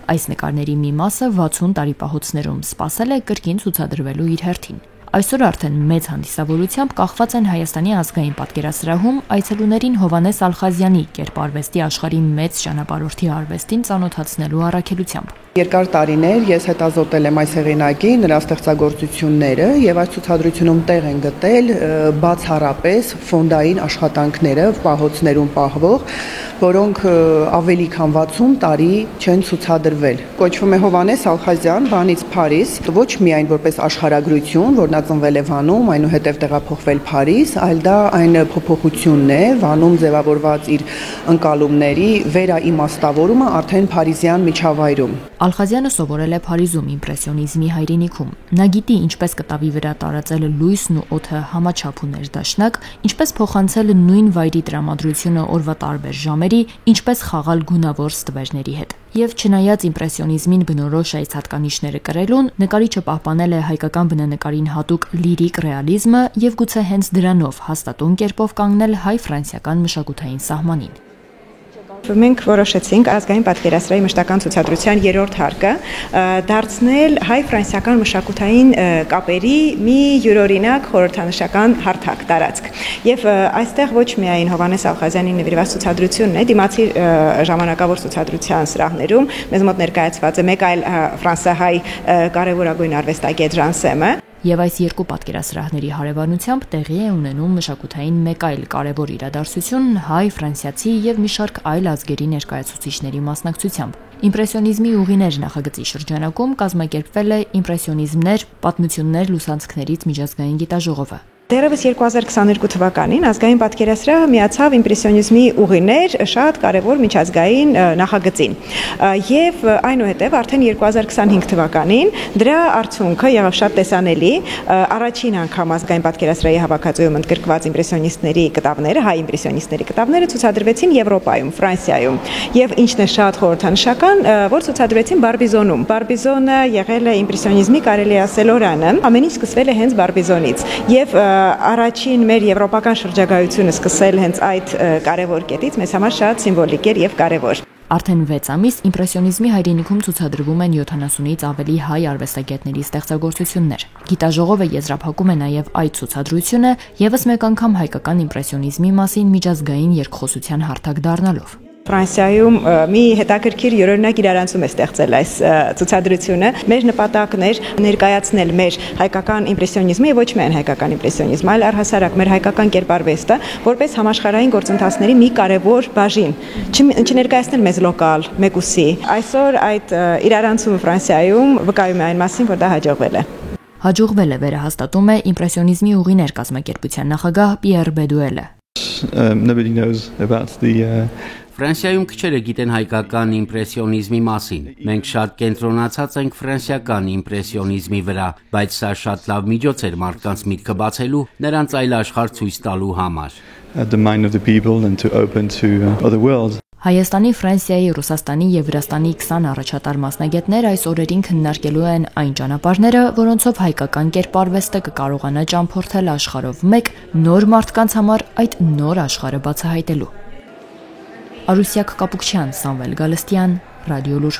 Այս նկարների մի մասը 60 տարի պահոցներում սպասել է կրկին ցուցադրվելու իր հերթին։ Այսօր արդեն մեծ հանդիսավորությամբ կախված են Հայաստանի ազգային պատկերասրահում այցելուներին Հովհաննես Ալխազյանի կերպարվեստի աշխարհի մեծ ճանապարհորդի արվեստին ծանոթացնելու առաքելությամբ։ Երկար տարիներ ես հետազոտել եմ այս հեղինակի նրա ստեղծագործությունները եւ այս ցուցադրությունում տեղ են գտել բացառապես ֆոնդային աշխատանքները պահոցներում պահվող, որոնք ավելի քան 60 տարի չեն ցուցադրվել։ Կոչվում է Հովհաննես Ալխազյան, Վանից Փարիզ, ոչ միայն որպես աշխարհագրություն, որ նա ծնվել է Վանում, այնուհետև տեղափոխվել Փարիզ, այլ դա այն փոփոխությունն է Վանում ձևավորված իր ընկալումների վերաիմաստավորումը արդեն փարիզյան միջավայրում։ Ալխազյանը սովորել է Փարիզում իմպրեսիոնիզմի հայրենիքում։ Նա գիտի ինչպես կտավի վրա տարածել լույսն ու օդը համաչափ ու ներդաշնակ, ինչպես փոխանցել նույն վայրի տրամադրությունը օրվա տարբեր ժամերի, ինչպես խաղալ գունավոր ստվերների հետ։ Եվ չնայած իմպրեսիոնիզմին բնորոշ այս հատկանիշները կրելուն, նկարիչը պահպանել է հայկական բնանկարին հատուկ լիրիկ ռեալիզմը եւ գուցե հենց դրանով հաստատուն կերպով կանգնել հայ-ֆրանսիական մշակութային սահմանին։ Մենք որոշեցինք ազգային պատկերասրահի մշտական ցուցադրության 3-րդ հարկը դարձնել հայ-ֆրանսիական մշակութային կապերի մի յուրօրինակ խորհրդանշական հարթակ տարածք։ Եվ այստեղ ոչ միայն Հովհաննես Ալխազյանին նվիրված ցուցադրությունն է, դիմացի ժամանակավոր ցուցադրության սրահներում մեզ մոտ ներկայացված է մեկ այլ ֆրանսահայ կարևորագույն արվեստագետ Ժանսեմը։ Եվ այս երկու պատկերասրահների հարևանությամբ տեղի է ունենում մշակութային մեկ այլ կարևոր իրադարձություն հայ-ֆրանսիացի եւ մի շարք այլ ազգերի ներկայացուցիչների մասնակցությամբ։ Իմպրեսիոնիզմի ուղիներ նախագծի շրջանակում կազմակերպվել է իմպրեսիոնիզմներ, պատմություններ լուսանցքներից միջազգային գիտաժողովը։ Դեռևս 2022 թվականին ազգային պատկերասրահը միացավ իմպրեսիոնիզմի ուղիներ շատ կարևոր միջազգային նախագծին։ Եվ այնուհետև արդեն 2025 թվականին դրա արդյունքը եղավ շատ տեսանելի։ Առաջին անգամ ազգային պատկերասրահի հավաքածուում ընդգրկված իմպրեսիոնիստների կտավները, հայ իմպրեսիոնիստների կտավները ցուցադրվեցին Եվրոպայում, Ֆրանսիայում։ Եվ ինչն է շատ խորհրդանշական, որ ցուցադրվեցին Բարբիզոնում։ Բարբիզոնը եղել է իմպրեսիոնիզմի կարելի ասել օրանը։ Ամեն ինչ սկսվել է հենց Բարբիզոնից։ Եվ առաջին մեր եվրոպական շրջագայությունը սկսել հենց այդ կարևոր կետից մեզ համար շատ սիմվոլիկ էր եւ կարևոր։ Արդեն 6 ամիս իմպրեսիոնիզմի հայրենիքում ցուցադրվում են 70-ից ավելի հայ արվեստագետների ստեղծագործություններ։ Գիտաժողովը եզրափակում է նաև այդ ցուցադրությունը եւս մեկ անգամ հայկական իմպրեսիոնիզմի մասին միջազգային երկխոսության հարթակ դառնալով։ Ֆրանսիայում մի հետաքրքիր յուրօրինակ իրարանցում է ստեղծել այս ցուցադրությունը։ Մեր նպատակն էր ներկայացնել մեր հայկական իմպրեսիոնիզմը եւ ոչ միայն հայկական իմպրեսիոնիզմը, այլ առհասարակ մեր հայկական կերպարվեստը որպես համաշխարհային գործընթացների մի կարևոր բաժին, չներկայացնել մեզ լոկալ, մեկուսի։ Այսօր այդ իրարանցումը Ֆրանսիայում վկայում է այն մասին, որ դա հաջողվել է։ Հաջողվել է վերահաստատում է իմպրեսիոնիզմի ուղիներ կազմակերպության նախագահ Պիեր Բեդուելը։ Ֆրանսիայում քչերը գիտեն հայկական իմպրեսիոնիզմի մասին։ Մենք շատ կենտրոնացած ենք ֆրանսիական իմպրեսիոնիզմի վրա, բայց սա շատ լավ միջոց էր մարդկանց միտքը բացելու, նրանց այլ աշխարհ ցույց տալու համար։ Հայաստանի, Ֆրանսիայի, Ռուսաստանի եւ Վրաստանի 20 առաջատար մասնագետներ այս օրերին քննարկելու են այն ճանապարհները, որոնցով հայկական կերպարվեստը կկարողանա ճամփորդել աշխարհով մեկ նոր մարդկանց համար այդ նոր աշխարհը բացահայտելու։ Արուսյակ Կապուկչյան, Սամվել Գալստյան, Ռադիոլուր։